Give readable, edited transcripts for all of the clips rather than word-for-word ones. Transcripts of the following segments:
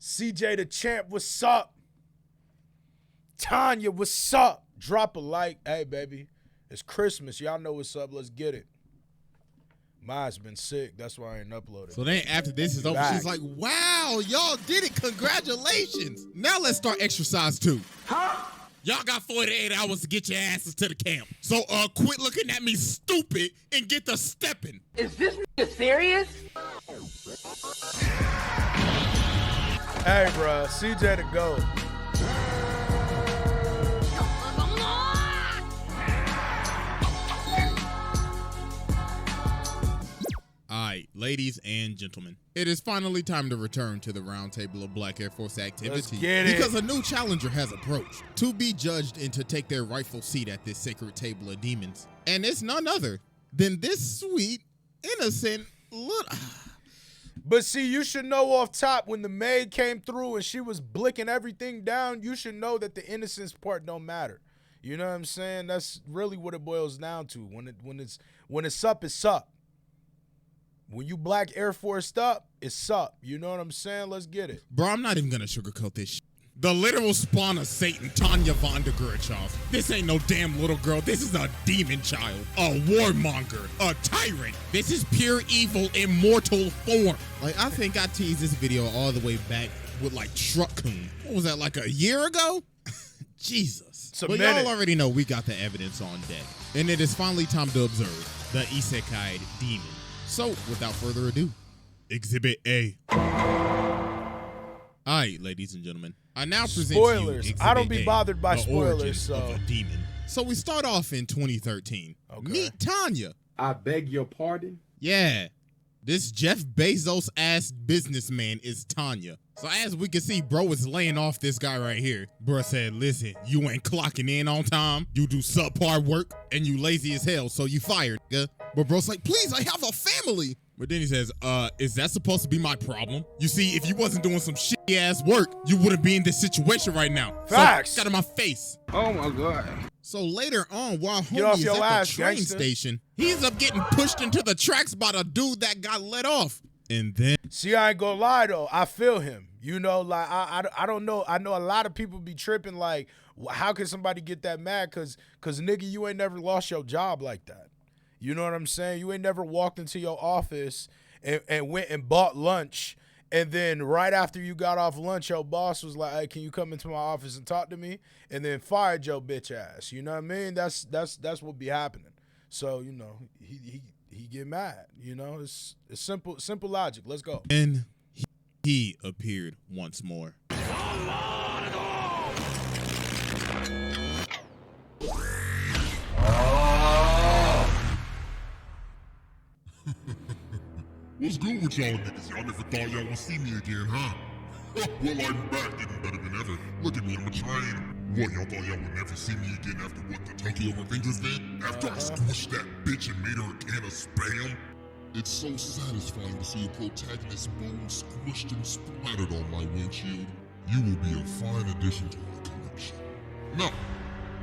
CJ the Champ, what's up? Tanya, what's up? Drop a like. Hey, baby, it's Christmas. Y'all know what's up. Let's get it. Mine's been sick. That's why I ain't uploaded. So then after this is over, she's like, wow, y'all did it. Congratulations. Now let's start exercise 2. Huh? Y'all got 48 hours to get your asses to the camp. So quit looking at me stupid and get to stepping. Is this nigga serious? Hey, bro, CJ the GOAT. All right, ladies and gentlemen, it is finally time to return to the round table of Black Air Force activity. Let's get it. Because a new challenger has approached to be judged and to take their rightful seat at this sacred table of demons. And it's none other than this sweet, innocent little... But see, you should know off top, when the maid came through and she was blicking everything down, you should know that the innocence part don't matter. You know what I'm saying? That's really what it boils down to. When it's up, it's up. When you Black Air Forced up, it's up. You know what I'm saying? Let's get it. Bro, I'm not even gonna sugarcoat this shit. The literal spawn of Satan, Tanya von der Gurchov. This ain't no damn little girl. This is a demon child, a warmonger, a tyrant. This is pure evil in mortal form. Like, I think I teased this video all the way back with like Truck Coon. What was that, like a year ago? Jesus. But y'all already know we got the evidence on deck. And it is finally time to observe the ISEKAIED demon. So, without further ado, Exhibit A. All right, ladies and gentlemen, I now present spoilers. To you I don't be A, bothered by the spoilers, so of a demon. So we start off in 2013. Okay. Meet Tanya. I beg your pardon? Yeah, this Jeff Bezos ass businessman is Tanya. So as we can see, bro is laying off this guy right here. Bro said, listen, you ain't clocking in on time, you do subpar work, and you lazy as hell, so you fired, nigga. But bro's like, please, I have a family. But then he says, is that supposed to be my problem? You see, if you wasn't doing some shitty ass work, you wouldn't be in this situation right now. Facts. So, got in my face. Oh my God. So later on, while homie is at the train station, he ends up getting pushed into the tracks by the dude that got let off. And then... See, I ain't gonna lie, though. I feel him. You know, like, I don't know. I know a lot of people be tripping, like, how can somebody get that mad? Because nigga, you ain't never lost your job like that. You know what I'm saying? You ain't never walked into your office and went and bought lunch, and then right after you got off lunch, your boss was like, hey, can you come into my office and talk to me? And then fired your bitch ass. You know what I mean? That's what be happening. So, you know, he get mad. You know, it's simple logic. Let's go. And he appeared once more. What's good with y'all niggas? Y'all never thought y'all would see me again, huh? Well, I'm back, getting better than ever. Look at me on the train. What, y'all thought y'all would never see me again after what, the Tokyo Revengers did? After I squished that bitch and made her a can of Spam? It's so satisfying to see a protagonist's bones squished and splattered on my windshield. You will be a fine addition to my collection. Now,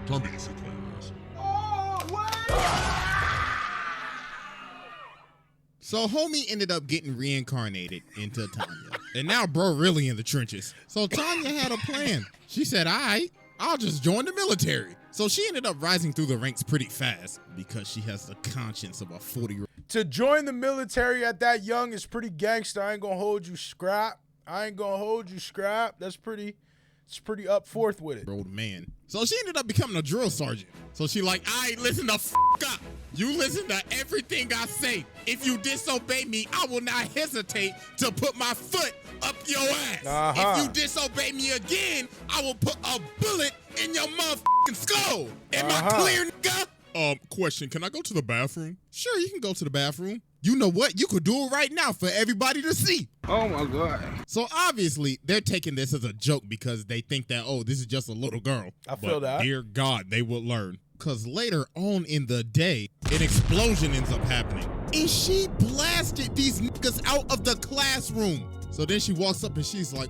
time to get sick of ass. Oh, what? So homie ended up getting reincarnated into Tanya. And now bro really in the trenches. So Tanya had a plan. She said, all right, I'll just join the military. So she ended up rising through the ranks pretty fast because she has the conscience of a 40-year-old. To join the military at that young is pretty gangster. I ain't gonna hold you, Scrap. That's pretty, it's pretty up forth with it. Old man. So she ended up becoming a drill sergeant. So she like, all right, listen the f up. You listen to everything I say. If you disobey me, I will not hesitate to put my foot up your ass. If you disobey me again, I will put a bullet in your motherfucking skull. Am I clear, nigga? Question, can I go to the bathroom? Sure, you can go to the bathroom. You know what? You could do it right now for everybody to see. Oh my God. So obviously, they're taking this as a joke because they think that, oh, this is just a little girl. I feel that. Dear God, they would learn. Because later on in the day, an explosion ends up happening. And she blasted these niggas out of the classroom. So So then she walks up and she's like,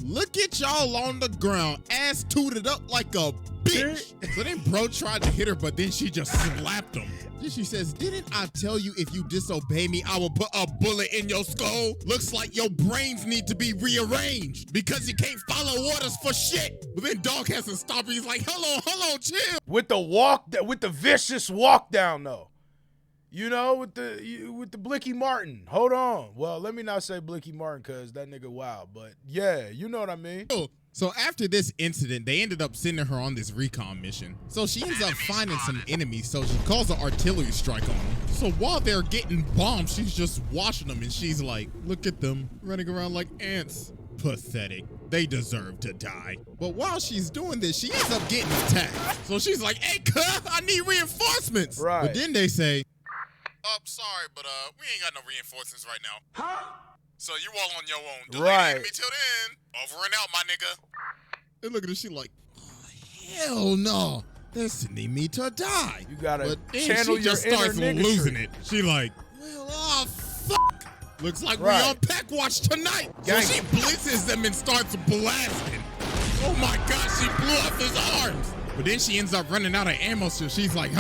look at y'all on the ground, ass tooted up like a bitch. So then bro tried to hit her, but then she just slapped him. Then she says, didn't I tell you if you disobey me, I will put a bullet in your skull? Looks like your brains need to be rearranged because you can't follow orders for shit. But then dog has to stop her. He's like, hello, chill. With the vicious walk down though. You know, with the Blicky Martin. Hold on. Well, let me not say Blicky Martin because that nigga wild. But yeah, you know what I mean. So after this incident, they ended up sending her on this recon mission. So she ends up finding some enemies, so she calls an artillery strike on them. So while they're getting bombed, she's just watching them, and she's like, look at them, running around like ants. Pathetic. They deserve to die. But while she's doing this, she ends up getting attacked. So she's like, hey, cuz, I need reinforcements. Right. But then they say, sorry, but we ain't got no reinforcements right now. Huh? So you all on your own. Delay Right. enemy till then. Over and out, my nigga. And look at her, she like, oh, hell no. They're sending me to die. You gotta but then channel she your just inner starts niggatry. losing it. She like, well, oh, fuck. Looks like we Right. on pack watch tonight. Gang. So she blitzes them and starts blasting. Oh my God, she blew off his arms. But then she ends up running out of ammo, so she's like,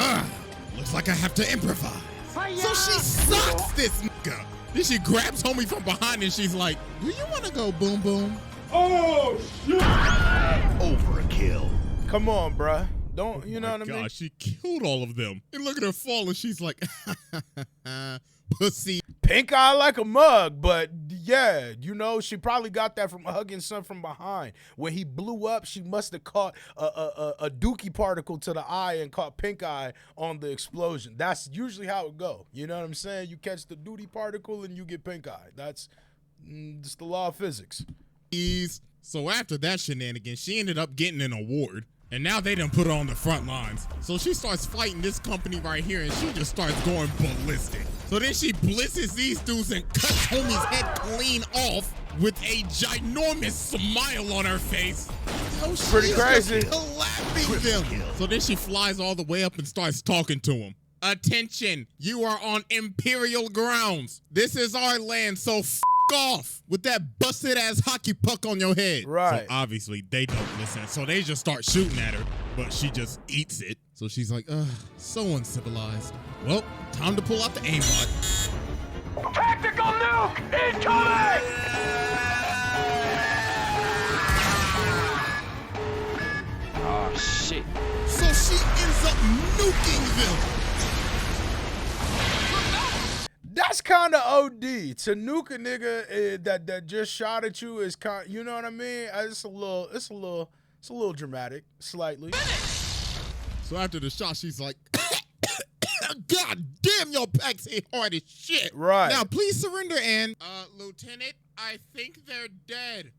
looks like I have to improvise. So she sucks this nigga. Then she grabs homie from behind and she's like, do you want to go boom boom? Oh, shit! Overkill. Come on, bruh. Don't, you know what I mean? God, she killed all of them. And look at her fall and she's like, pussy. Pink eye like a mug, but yeah, you know, she probably got that from hugging son from behind. When he blew up, she must have caught a dookie particle to the eye and caught pink eye on the explosion. That's usually how it go. You know what I'm saying? You catch the duty particle and you get pink eye. That's just the law of physics. So after that shenanigan, she ended up getting an award. And now they done put her on the front lines. So she starts fighting this company right here and she just starts going ballistic. So then she blitzes these dudes and cuts homie's head clean off with a ginormous smile on her face. So Pretty crazy. Clapping them. So then she flies all the way up and starts talking to him. Attention, you are on Imperial grounds. This is our land, so f off with that busted ass hockey puck on your head. Right. So obviously they don't listen. So they just start shooting at her, but she just eats it. So she's like, so uncivilized. Well, time to pull out the aimbot. Tactical nuke incoming! Oh, shit. So she ends up nuking them. That's kind of OD. To nuke a nigga that just shot at you is kind. You know what I mean? It's a little dramatic, slightly. So after the shot, she's like, God damn, your packs hit hard as shit. Right. Now, please surrender and, Lieutenant, I think they're dead.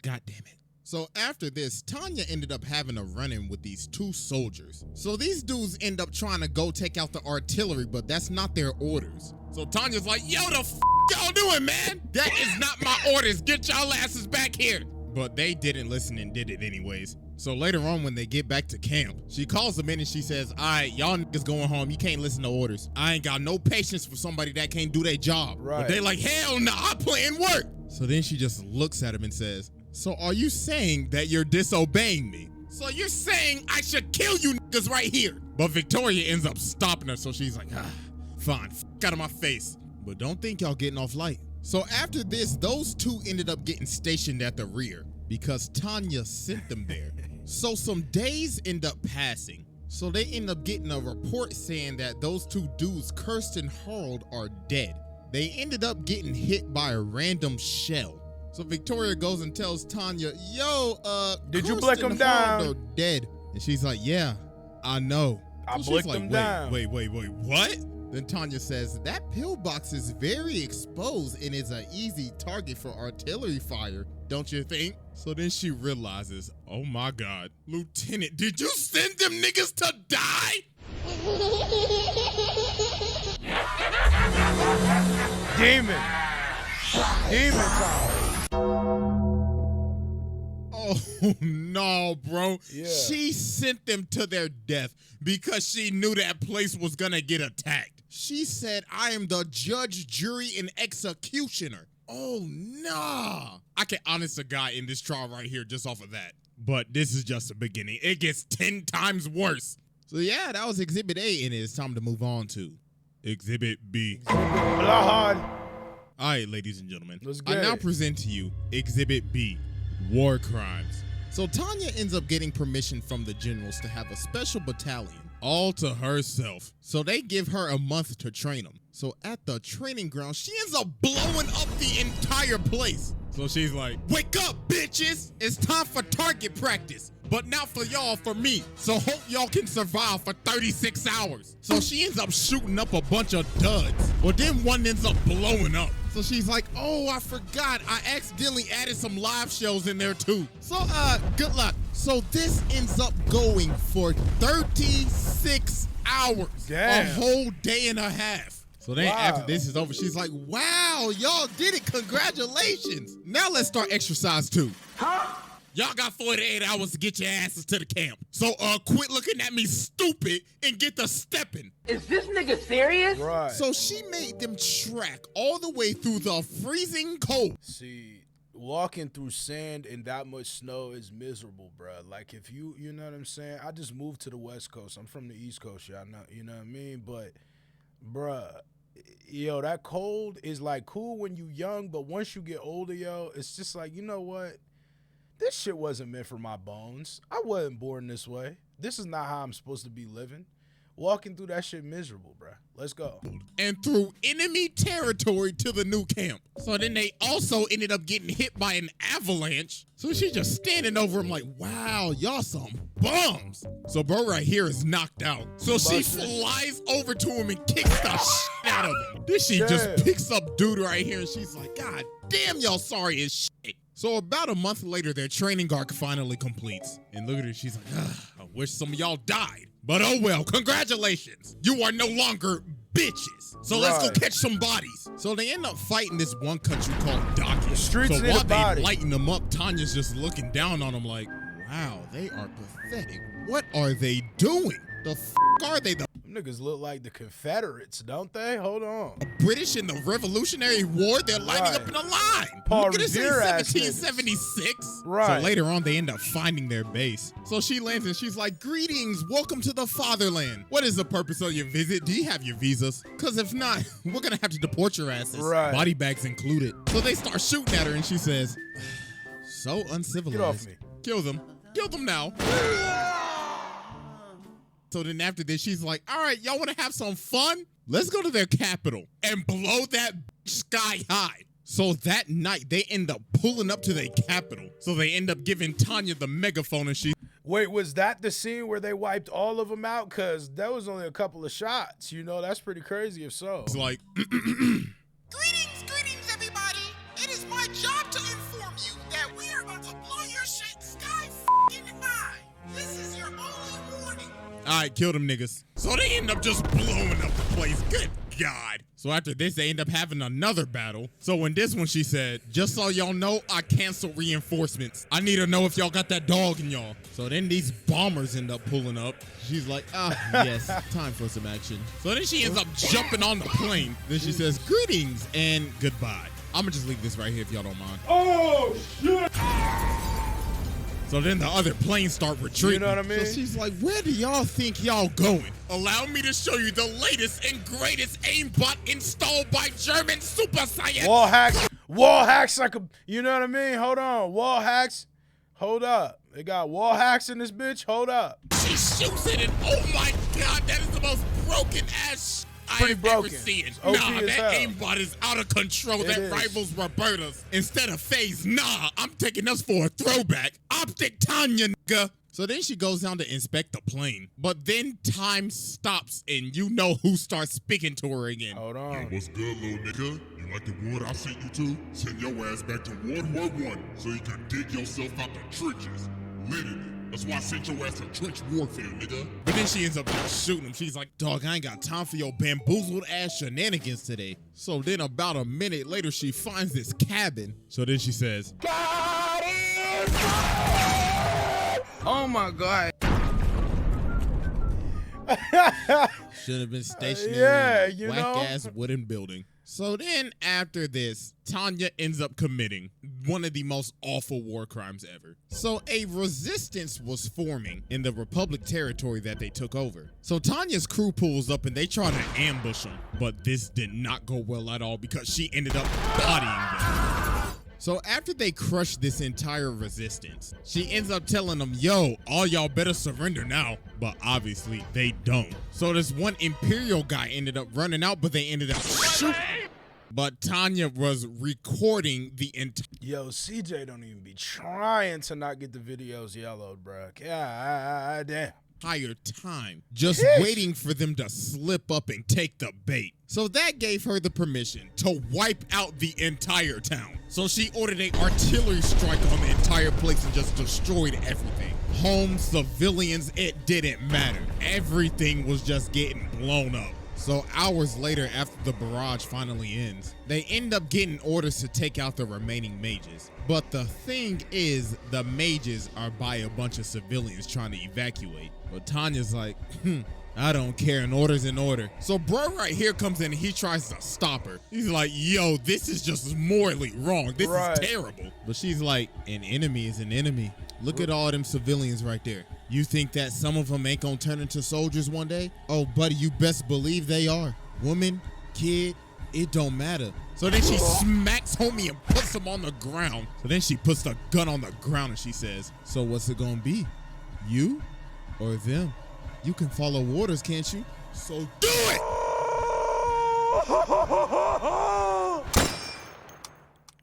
God damn it. So after this, Tanya ended up having a run-in with these two soldiers. So these dudes end up trying to go take out the artillery, but that's not their orders. So Tanya's like, yo, the f y'all doing, man? That is not my orders. Get y'all asses back here. But they didn't listen and did it anyways. So later on, when they get back to camp, she calls them in and she says, all right, y'all niggas going home. You can't listen to orders. I ain't got no patience for somebody that can't do their job. Right. But they like, hell no, I put in work. So then she just looks at him and says, so are you saying that you're disobeying me? So you're saying I should kill you niggas right here? But Victoria ends up stopping her, so she's like, fine, f out of my face. But don't think y'all getting off light. So after this, those two ended up getting stationed at the rear because Tanya sent them there. So some days end up passing. So they end up getting a report saying that those two dudes, Kirsten and Harold, are dead. They ended up getting hit by a random shell. So Victoria goes and tells Tanya, yo, Did you Kirsten blick them and Harold down? are dead. And she's like, yeah, I know. I So she's blicked like, them down. Wait, what? Then Tanya says, that pillbox is very exposed and is an easy target for artillery fire, don't you think? So then she realizes, oh my God, Lieutenant, did you send them niggas to die? Demon time. Oh no, bro. Yeah. She sent them to their death because she knew that place was gonna get attacked. She said, I am the judge, jury, and executioner. oh, nah. I can honest to God in this trial right here just off of that. But this is just the beginning. It gets 10 times worse. So yeah, that was Exhibit A, and it's time to move on to Exhibit B. Blood. All right, ladies and gentlemen. Let's I get now it. present to you Exhibit B, War Crimes. So Tanya ends up getting permission from the generals to have a special battalion all to herself. So they give her a month to train them. So at the training ground, she ends up blowing up the entire place. So she's like, wake up, bitches. It's time for target practice. But not for y'all, for me. So hope y'all can survive for 36 hours. So she ends up shooting up a bunch of duds. Well, then one ends up blowing up. So she's like, oh, I forgot. I accidentally added some live shows in there too. So, good luck. So this ends up going for 36 hours. Damn. A whole day and a half. So then Wow. after this is over, she's like, wow, y'all did it. Congratulations. Now let's start exercise 2. Huh? Y'all got 48 hours to get your asses to the camp. So quit looking at me stupid and get to stepping. Is this nigga serious? Right. So she made them track all the way through the freezing cold. See, walking through sand and that much snow is miserable, bruh. Like if you know what I'm saying? I just moved to the West Coast. I'm from the East Coast, y'all know, you know what I mean? But, bruh, yo, that cold is like cool when you young, but once you get older, yo, it's just like, you know what? This shit wasn't meant for my bones. I wasn't born this way. This is not how I'm supposed to be living. Walking through that shit miserable, bruh. Let's go. And through enemy territory to the new camp. So then they also ended up getting hit by an avalanche. So she's just standing over him like, wow, y'all some bums. So bro right here is knocked out. So she flies over to him and kicks the shit out of him. Then she just picks up dude right here and she's like, God damn, y'all sorry as shit. So about a month later, their training arc finally completes. And look at her, she's like, I wish some of y'all died. But oh well, congratulations. You are no longer bitches. So let's go catch some bodies. So they end up fighting this one country called Daki. Streets so need while a body. they lighten them up, Tanya's just looking down on them like, wow, they are pathetic. What are they doing? The f are they? The Them niggas look like the Confederates, don't they? Hold on. British in the Revolutionary War, they're lining up in a line. Paul Look at this, Revere ass 1776. Right. So later on, they end up finding their base. So she lands and she's like, greetings, welcome to the fatherland. What is the purpose of your visit? Do you have your visas? Because if not, we're going to have to deport your asses. Right. Body bags included. So they start shooting at her and she says, so uncivilized. Get off me. Kill them. Kill them now. So then after this, she's like, all right, y'all want to have some fun? Let's go to their capital and blow that sky high. So that night, they end up pulling up to their capital. So they end up giving Tanya the megaphone and she... Wait, was that the scene where they wiped all of them out? Because that was only a couple of shots. You know, that's pretty crazy if so. It's like... Greetings, everybody. It is my job to inform you that we are about to blow your shit sky f***ing high. This is your only warning. All right, kill them niggas. So they end up just blowing up the place. Good God. So after this, they end up having another battle. So in this one, she said, just so y'all know, I canceled reinforcements. I need to know if y'all got that dog in y'all. So then these bombers end up pulling up. She's like, yes, time for some action. So then she ends up jumping on the plane. Then she says, greetings and goodbye. I'm gonna just leave this right here if y'all don't mind. Oh, shit! So then the other planes start retreating. You know what I mean? So she's like, where do y'all think y'all going? Allow me to show you the latest and greatest aimbot installed by German super science. Wall hacks like a, you know what I mean? Hold on, wall hacks. Hold up. They got wall hacks in this bitch. Hold up. She shoots it and oh my God, that is the most broken ass Pretty I've broken. ever seen. It's OP Nah, as that hell. aimbot is out of control. It That is. rivals Roberta's. Instead of phase, nah, I'm taking us for a throwback. Optic Tanya, nigga. So then she goes down to inspect the plane. But then time stops and you know who starts speaking to her again. Hold on. What's good, little nigga? You like the wood I sent you to? Send your ass back to World War I so you can dig yourself out the trenches. Literally. That's why I sent your ass to trench warfare, nigga. But then she ends up just shooting him. She's like, dog, I ain't got time for your bamboozled ass shenanigans today. So then about a minute later, she finds this cabin. So then she says, God is Oh my God. should have been stationary Yeah, in a you whack know. ass wooden building. So then after this, Tanya ends up committing one of the most awful war crimes ever. So a resistance was forming in the Republic territory that they took over. So Tanya's crew pulls up and they try to ambush them, but this did not go well at all because she ended up bodying them. So after they crush this entire resistance, she ends up telling them, yo, all y'all better surrender now. But obviously they don't. So this one Imperial guy ended up running out, but they ended up shooting. But Tanya was recording the entire... Yo, CJ don't even be trying to not get the videos yellowed, bro. God damn. Entire time just waiting for them to slip up and take the bait. So that gave her the permission to wipe out the entire town. So she ordered an artillery strike on the entire place and just destroyed everything. Homes, civilians, it didn't matter. Everything was just getting blown up. So hours later, after the barrage finally ends, they end up getting orders to take out the remaining mages. But the thing is, the mages are by a bunch of civilians trying to evacuate. But Tanya's like, I don't care, an order's an order. So bro right here comes in and he tries to stop her. He's like, yo, this is just morally wrong. This is terrible. But she's like, an enemy is an enemy. Look at all them civilians right there. You think that some of them ain't gonna turn into soldiers one day? Oh, buddy, you best believe they are. Woman, kid, it don't matter. So then she smacks homie and puts him on the ground. So then she puts the gun on the ground and she says, so what's it gonna be? You or them? You can follow orders, can't you? So do it!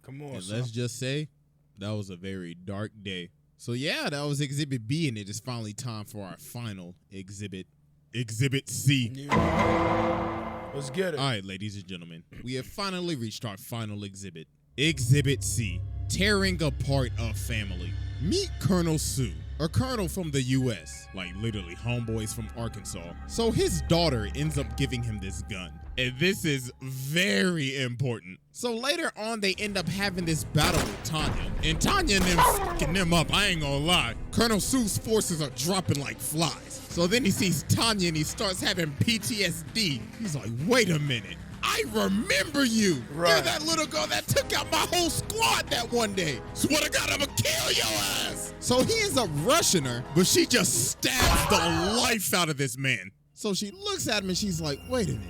Come on, And let's just say, that was a very dark day. So yeah, that was Exhibit B, and it is finally time for our final exhibit, Exhibit C. Yeah. Let's get it. All right, ladies and gentlemen, we have finally reached our final exhibit, Exhibit C, tearing apart a family. Meet Colonel Sue, a colonel from the U.S., like literally homeboys from Arkansas. So his daughter ends up giving him this gun. And this is very important. So later on, they end up having this battle with Tanya. And Tanya and them fucking them up, I ain't gonna lie. Colonel Sue's forces are dropping like flies. So then he sees Tanya and he starts having PTSD. He's like, wait a minute. I remember you. Right. You're that little girl that took out my whole squad that one day. Swear to God, I'ma kill your ass. So he ends up rushing her, but she just stabs the life out of this man. So she looks at him and she's like, wait a minute.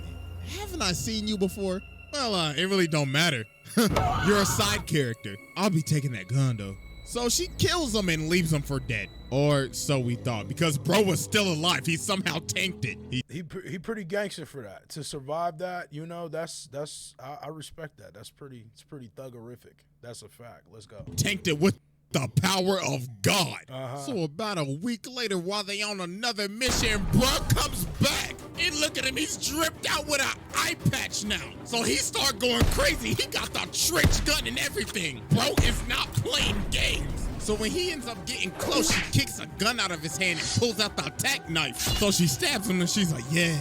Haven't I seen you before? Well, it really don't matter. You're a side character. I'll be taking that gun though. So she kills him and leaves him for dead. Or so we thought, because bro was still alive. He somehow tanked it. He pretty gangster for that. To survive that, you know, I respect that. It's pretty thuggerific. That's a fact. Let's go. Tanked it with the power of God. So about a week later, while they on another mission, bro comes back. And look at him, he's dripped out with an eye patch now. So he start going crazy. He got the trench gun and everything. Bro is not playing games. So when he ends up getting close, she kicks a gun out of his hand and pulls out the attack knife. So she stabs him and she's like, yeah,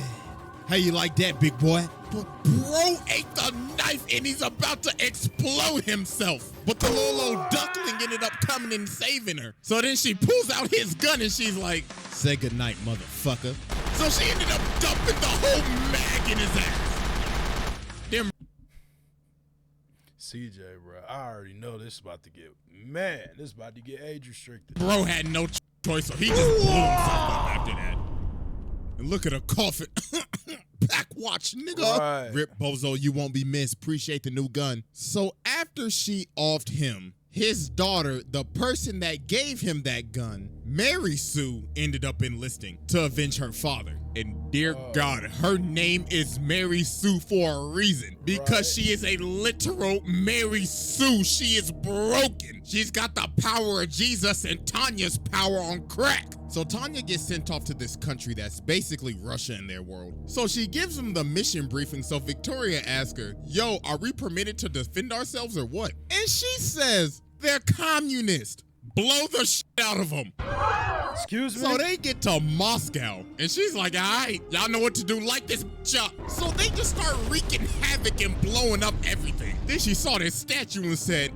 how you like that, big boy? But bro ate the knife and he's about to explode himself. But the little old duckling ended up coming and saving her. So then she pulls out his gun and she's like, say goodnight, motherfucker. So she ended up dumping the whole mag in his ass. Then CJ, bro, I already know this is about to get, this is about to get age restricted. bro had no choice, so he just blew himself up after that. And look at her coughing. Back watch, nigga. Right. Rip Bozo, you won't be missed. Appreciate the new gun. So after she offed him, his daughter, the person that gave him that gun, Mary Sue, ended up enlisting to avenge her father. And dear God, her name is Mary Sue for a reason. Because she is a literal Mary Sue. She is broken. She's got the power of Jesus and Tanya's power on crack. So Tanya gets sent off to this country that's basically Russia in their world. So she gives them the mission briefing. So Victoria asks her, yo, are we permitted to defend ourselves or what? And she says, they're communist. Blow the shit out of them. Excuse me? So they get to Moscow, and she's like, all right, y'all know what to do, light this bitch up. So they just start wreaking havoc and blowing up everything. Then she saw this statue and said,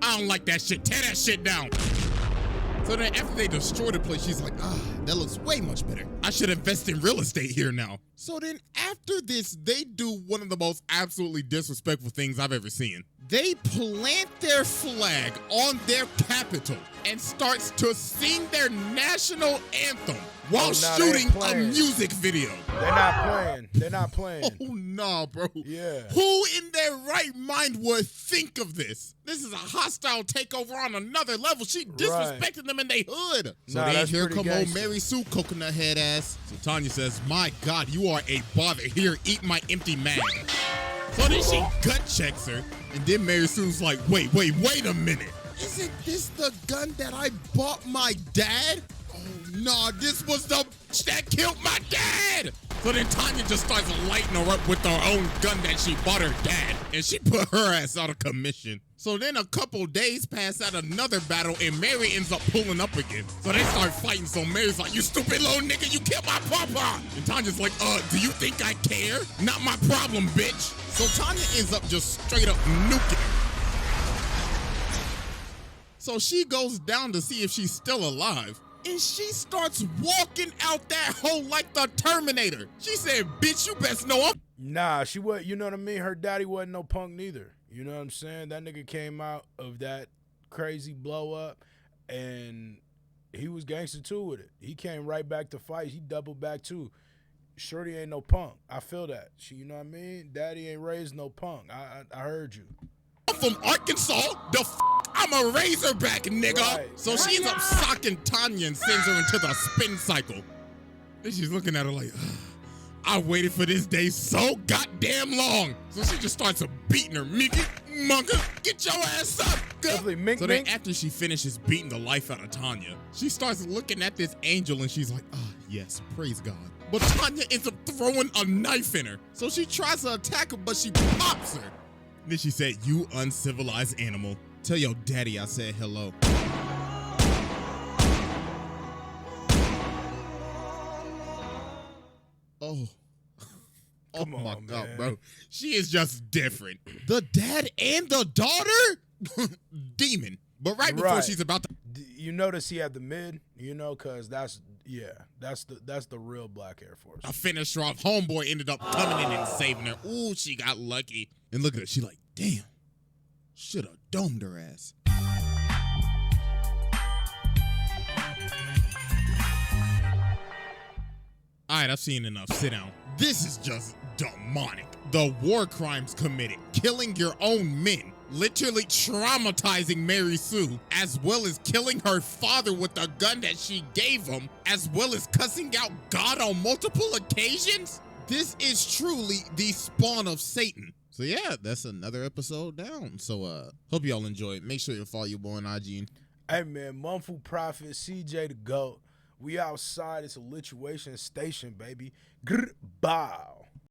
I don't like that shit, tear that shit down. So then after they destroy the place, she's like, That looks way much better. I should invest in real estate here now. So then after this, they do one of the most absolutely disrespectful things I've ever seen. They plant their flag on their capital and starts to sing their national anthem while shooting a music video. They're not playing. They're not playing. Oh, nah, bro. Yeah. Who in their right mind would think of this? This is a hostile takeover on another level. She disrespected them in their hood. So then here come old Mary Sue, coconut head ass. So Tanya says, my God, you are a bother. Here, eat my empty mag. So then she gut checks her. And then Mary Sue's like, wait a minute. Isn't this the gun that I bought my dad? Oh, nah, this was the that killed my dad. So then Tanya just starts lighting her up with her own gun that she bought her dad. And she put her ass out of commission. So then a couple days pass at another battle and Mary ends up pulling up again. So they start fighting. So Mary's like, you stupid little nigga, you killed my papa. And Tanya's like, do you think I care? Not my problem, bitch. So Tanya ends up just straight up nuking her. So she goes down to see if she's still alive. And she starts walking out that hole like the Terminator. She said, bitch, you best know I'm... Nah, she was, you know what I mean? Her daddy wasn't no punk neither. You know what I'm saying? That nigga came out of that crazy blow up and he was gangster too with it. He came right back to fight. He doubled back too. Shorty ain't no punk. I feel that. She, you know what I mean? Daddy ain't raised no punk. I heard you. I'm from Arkansas. I'm a Razorback, nigga. Right. So she ends up socking Tanya and sends her into the spin cycle. Then she's looking at her like, I waited for this day so goddamn long. So she just starts beating her. Mickey, Monka, get your ass up. So then after she finishes beating the life out of Tanya, she starts looking at this angel and she's like, yes, praise God. But Tanya ends up throwing a knife in her. So she tries to attack her, but she pops her. Then she said, you uncivilized animal. Tell your daddy I said hello. Oh my God, bro. She is just different. The dad and the daughter? Demon. But right before she's about to... You notice he had the mid, you know, because that's the real Black Air Force. I finished her off. Homeboy ended up coming in and saving her. Ooh, she got lucky. And look at her. She like, damn. Should have domed her ass. All right, I've seen enough. Sit down. This is just demonic. The war crimes committed, killing your own men, literally traumatizing Mary Sue, as well as killing her father with the gun that she gave him, as well as cussing out God on multiple occasions. This is truly the spawn of Satan. So yeah, that's another episode down. So hope y'all enjoy it. Make sure you follow your boy on IG. Hey man, MUNFU Proffitt, CJ the GOAT. We outside. It's a lituation station, baby. Grr, bow.